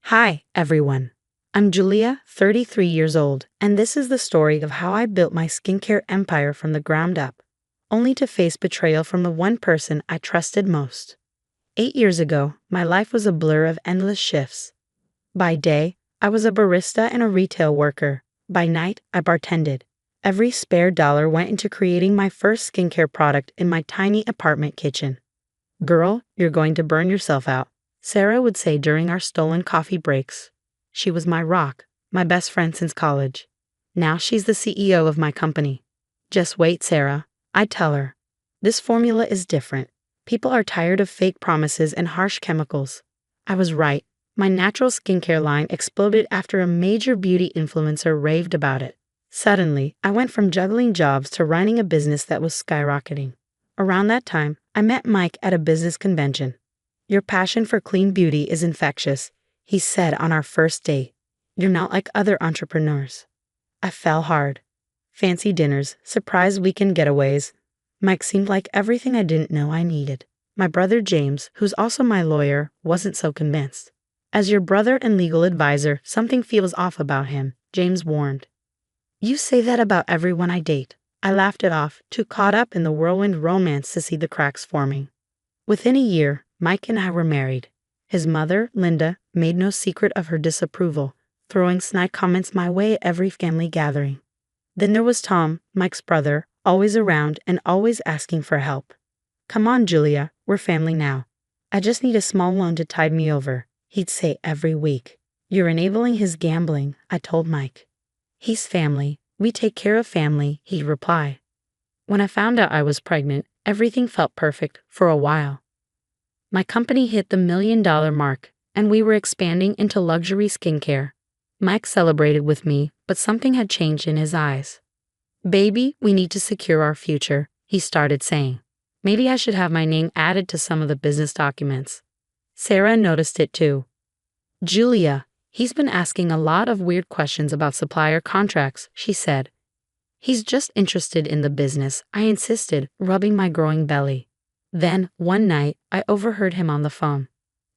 Hi, everyone. I'm Julia, 33 years old, and this is the story of how I built my skincare empire from the ground up, only to face betrayal from the one person I trusted most. 8 years ago, my life was a blur of endless shifts. By day, I was a barista and a retail worker. By night, I bartended. Every spare dollar went into creating my first skincare product in my tiny apartment kitchen. "Girl, you're going to burn yourself out," Sarah would say during our stolen coffee breaks. She was my rock, my best friend since college. Now she's the CEO of my company. "Just wait, Sarah," I tell her. "This formula is different. People are tired of fake promises and harsh chemicals." I was right. My natural skincare line exploded after a major beauty influencer raved about it. Suddenly, I went from juggling jobs to running a business that was skyrocketing. Around that time, I met Mike at a business convention. "Your passion for clean beauty is infectious," he said on our first date. "You're not like other entrepreneurs." I fell hard. Fancy dinners, surprise weekend getaways. Mike seemed like everything I didn't know I needed. My brother James, who's also my lawyer, wasn't so convinced. "As your brother and legal advisor, something feels off about him," James warned. "You say that about everyone I date." I laughed it off, too caught up in the whirlwind romance to see the cracks forming. Within a year, Mike and I were married. His mother, Linda, made no secret of her disapproval, throwing snide comments my way at every family gathering. Then there was Tom, Mike's brother, always around and always asking for help. "Come on, Julia, we're family now. I just need a small loan to tide me over," he'd say every week. "You're enabling his gambling," I told Mike. "He's family. We take care of family," he'd reply. When I found out I was pregnant, everything felt perfect for a while. My company hit the $1 million mark, and we were expanding into luxury skincare. Mike celebrated with me, but something had changed in his eyes. "Baby, we need to secure our future," he started saying. "Maybe I should have my name added to some of the business documents." Sarah noticed it too. "Julia, he's been asking a lot of weird questions about supplier contracts," she said. "He's just interested in the business," I insisted, rubbing my growing belly. Then, one night, I overheard him on the phone.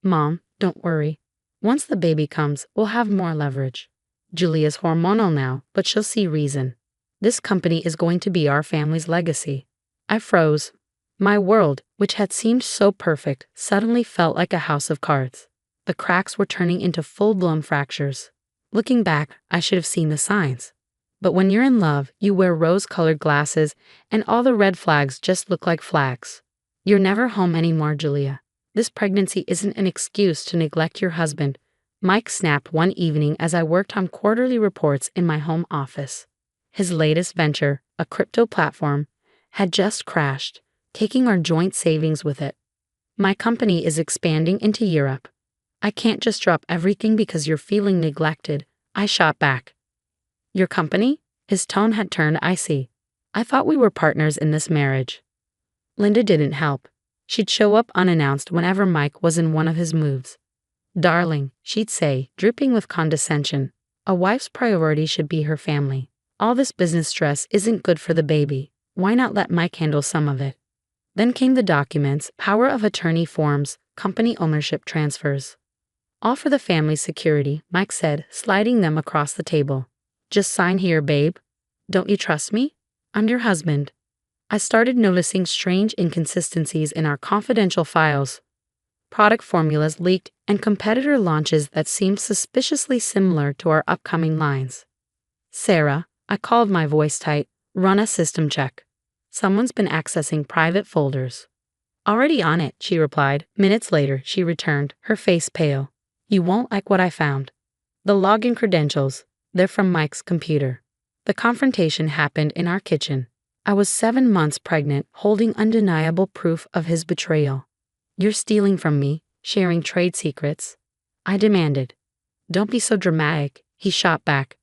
"Mom, don't worry. Once the baby comes, we'll have more leverage. Julia's hormonal now, but she'll see reason. This company is going to be our family's legacy." I froze. My world, which had seemed so perfect, suddenly felt like a house of cards. The cracks were turning into full-blown fractures. Looking back, I should have seen the signs. But when you're in love, you wear rose-colored glasses, and all the red flags just look like flags. "You're never home anymore, Julia. This pregnancy isn't an excuse to neglect your husband," Mike snapped one evening as I worked on quarterly reports in my home office. His latest venture, a crypto platform, had just crashed, taking our joint savings with it. "My company is expanding into Europe. I can't just drop everything because you're feeling neglected," I shot back. "Your company?" His tone had turned icy. "I thought we were partners in this marriage." Linda didn't help. She'd show up unannounced whenever Mike was in one of his moves. "Darling," she'd say, dripping with condescension, "a wife's priority should be her family. All this business stress isn't good for the baby. Why not let Mike handle some of it?" Then came the documents, power of attorney forms, company ownership transfers. "All for the family's security," Mike said, sliding them across the table. "Just sign here, babe. Don't you trust me? I'm your husband." I started noticing strange inconsistencies in our confidential files. Product formulas leaked and competitor launches that seemed suspiciously similar to our upcoming lines. "Sarah," I called, my voice tight, "run a system check. Someone's been accessing private folders." "Already on it," she replied. Minutes later, she returned, her face pale. "You won't like what I found. The login credentials, they're from Mike's computer." The confrontation happened in our kitchen. I was 7 months pregnant, holding undeniable proof of his betrayal. "You're stealing from me, sharing trade secrets," I demanded. "Don't be so dramatic," he shot back.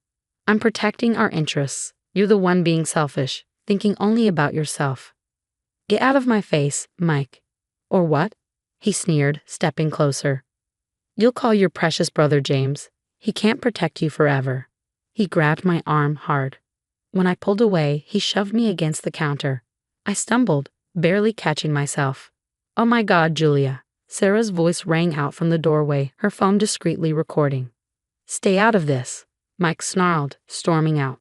"I'm protecting our interests. You're the one being selfish, thinking only about yourself." "Get out of my face, Mike." "Or what?" he sneered, stepping closer. "You'll call your precious brother James. He can't protect you forever." He grabbed my arm hard. When I pulled away, he shoved me against the counter. I stumbled, barely catching myself. "Oh my God, Julia, Sarah's voice rang out from the doorway, her phone discreetly recording. "Stay out of this," Mike snarled, storming out.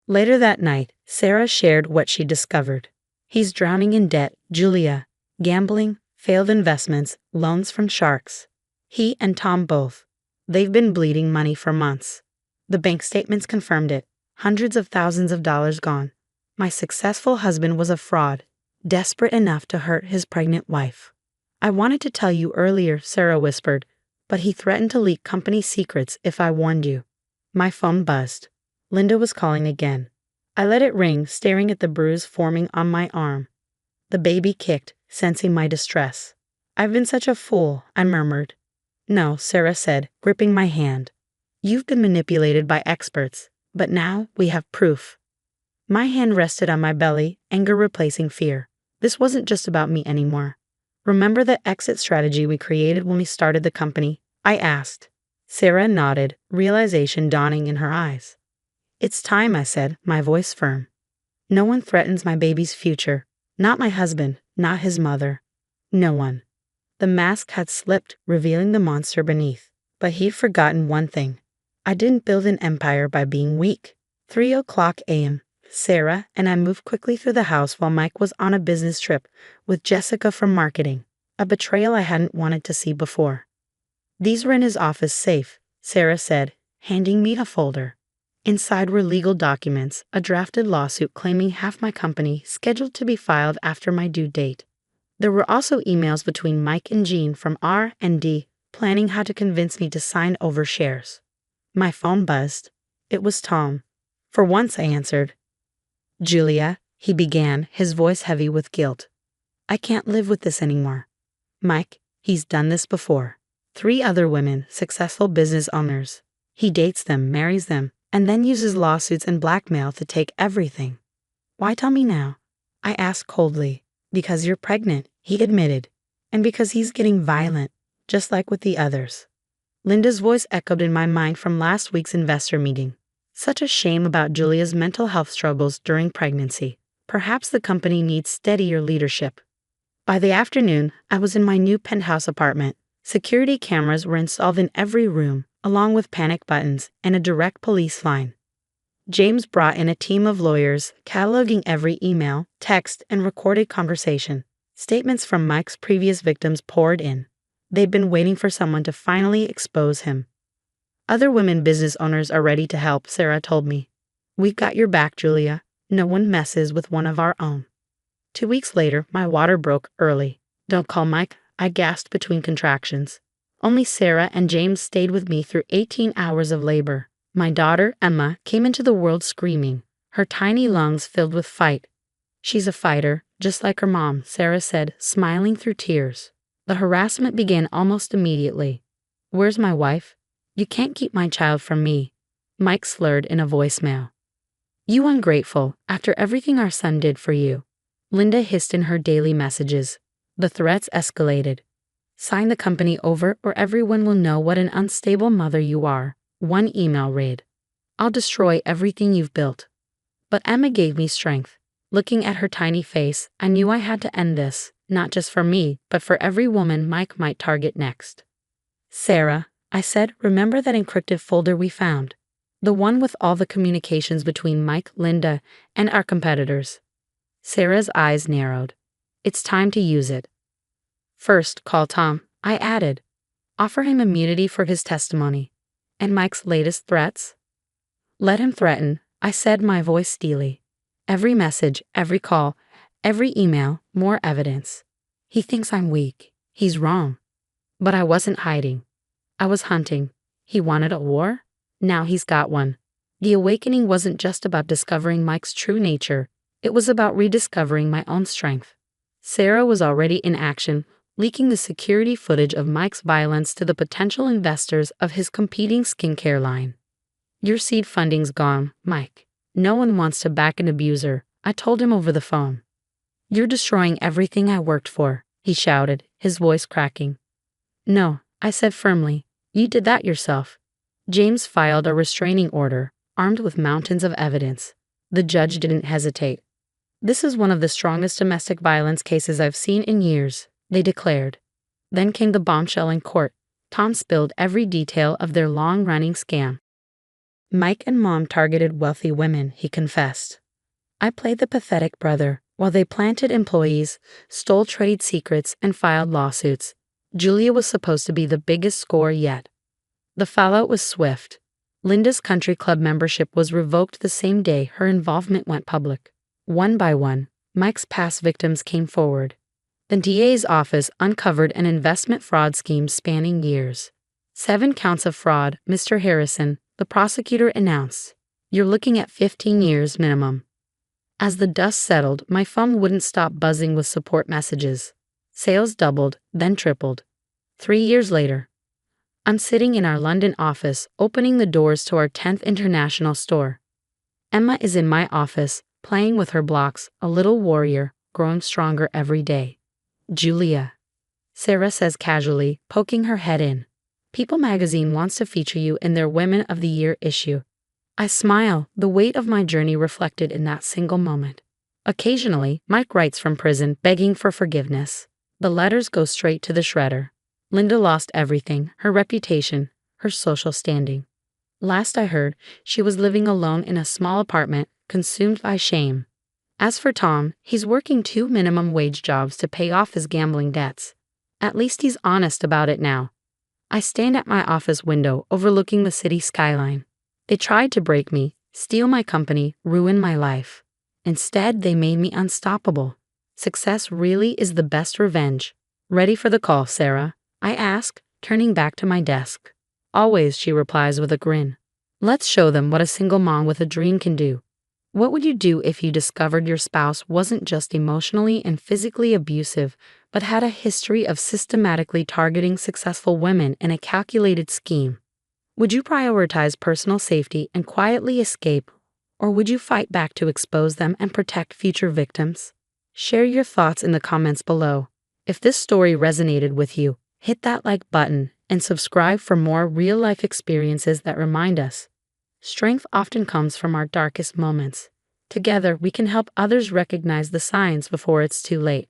Later that night, Sarah shared what she discovered. "He's drowning in debt, Julia. Gambling, failed investments, loans from sharks. He and Tom both. They've been bleeding money for months. The bank statements confirmed it. Hundreds of thousands of dollars gone. My successful husband was a fraud, desperate enough to hurt his pregnant wife. I wanted to tell you earlier," Sarah whispered, "but he threatened to leak company secrets if I warned you." My phone buzzed. Linda was calling again. I let it ring, staring at the bruise forming on my arm. The baby kicked, sensing my distress. "I've been such a fool," I murmured. "No," Sarah said, gripping my hand. "You've been manipulated by experts, but now we have proof." My hand rested on my belly, anger replacing fear. This wasn't just about me anymore. "Remember the exit strategy we created when we started the company?" I asked. Sarah nodded, realization dawning in her eyes. "It's time," I said, my voice firm. "No one threatens my baby's future. Not my husband, not his mother. No one." The mask had slipped, revealing the monster beneath. But he'd forgotten one thing. I didn't build an empire by being weak. 3:00 a.m. Sarah and I moved quickly through the house while Mike was on a business trip with Jessica from marketing, a betrayal I hadn't wanted to see before. "These were in his office safe," Sarah said, handing me a folder. Inside were legal documents, a drafted lawsuit claiming half my company scheduled to be filed after my due date. There were also emails between Mike and Jean from R&D planning how to convince me to sign over shares. My phone buzzed. It was Tom. For once, I answered. "Julia," he began, his voice heavy with guilt. "I can't live with this anymore. Mike, he's done this before. 3 other women, successful business owners. He dates them, marries them, and then uses lawsuits and blackmail to take everything." "Why tell me now?" I asked coldly. "Because you're pregnant," he admitted, "and because he's getting violent, just like with the others." Linda's voice echoed in my mind from last week's investor meeting. Such a shame about Julia's mental health struggles during pregnancy. Perhaps the company needs steadier leadership. By the afternoon, I was in my new penthouse apartment. Security cameras were installed in every room, along with panic buttons and a direct police line. James brought in a team of lawyers, cataloging every email, text, and recorded conversation. Statements from Mike's previous victims poured in. They'd been waiting for someone to finally expose him. "Other women business owners are ready to help," Sarah told me. "We've got your back, Julia. No one messes with one of our own." 2 weeks later, my water broke early. "Don't call Mike," I gasped between contractions. Only Sarah and James stayed with me through 18 hours of labor. My daughter, Emma, came into the world screaming, her tiny lungs filled with fight. "She's a fighter, just like her mom," Sarah said, smiling through tears. The harassment began almost immediately. "Where's my wife? You can't keep my child from me," Mike slurred in a voicemail. "You ungrateful, after everything our son did for you," Linda hissed in her daily messages. The threats escalated. "Sign the company over or everyone will know what an unstable mother you are," one email read. "I'll destroy everything you've built." But Emma gave me strength. Looking at her tiny face, I knew I had to end this, not just for me, but for every woman Mike might target next. "Sarah," I said, "remember that encrypted folder we found? The one with all the communications between Mike, Linda, and our competitors." Sarah's eyes narrowed. "It's time to use it." "First, call Tom," I added. "Offer him immunity for his testimony. And Mike's latest threats?" "Let him threaten," I said, my voice steely. "Every message, every call, every email, more evidence. He thinks I'm weak. He's wrong." But I wasn't hiding. I was hunting. He wanted a war? Now he's got one. The awakening wasn't just about discovering Mike's true nature. It was about rediscovering my own strength. Sarah was already in action, leaking the security footage of Mike's violence to the potential investors of his competing skincare line. "Your seed funding's gone, Mike. No one wants to back an abuser," I told him over the phone. "You're destroying everything I worked for," he shouted, his voice cracking. "No," I said firmly. "You did that yourself." James filed a restraining order, armed with mountains of evidence. The judge didn't hesitate. "This is one of the strongest domestic violence cases I've seen in years," they declared. Then came the bombshell in court. Tom spilled every detail of their long-running scam. Mike and Mom targeted wealthy women, he confessed. I played the pathetic brother, while they planted employees, stole trade secrets, and filed lawsuits. Julia was supposed to be the biggest scorer yet. The fallout was swift. Linda's country club membership was revoked the same day her involvement went public. One by one, Mike's past victims came forward. The DA's office uncovered an investment fraud scheme spanning years. 7 counts of fraud, Mr. Harrison, the prosecutor announced. You're looking at 15 years minimum. As the dust settled, my phone wouldn't stop buzzing with support messages. Sales doubled, then tripled. 3 years later, I'm sitting in our London office, opening the doors to our 10th international store. Emma is in my office, playing with her blocks, a little warrior, growing stronger every day. Julia, Sarah says casually, poking her head in. People magazine wants to feature you in their Women of the Year issue. I smile, the weight of my journey reflected in that single moment. Occasionally, Mike writes from prison, begging for forgiveness. The letters go straight to the shredder. Linda lost everything, her reputation, her social standing. Last I heard, she was living alone in a small apartment, consumed by shame. As for Tom, he's working 2 minimum wage jobs to pay off his gambling debts. At least he's honest about it now. I stand at my office window overlooking the city skyline. They tried to break me, steal my company, ruin my life. Instead, they made me unstoppable. Success really is the best revenge. Ready for the call, Sarah? I ask, turning back to my desk. Always, she replies with a grin. Let's show them what a single mom with a dream can do. What would you do if you discovered your spouse wasn't just emotionally and physically abusive, but had a history of systematically targeting successful women in a calculated scheme? Would you prioritize personal safety and quietly escape, or would you fight back to expose them and protect future victims? Share your thoughts in the comments below. If this story resonated with you, hit that like button and subscribe for more real-life experiences that remind us. Strength often comes from our darkest moments. Together, we can help others recognize the signs before it's too late.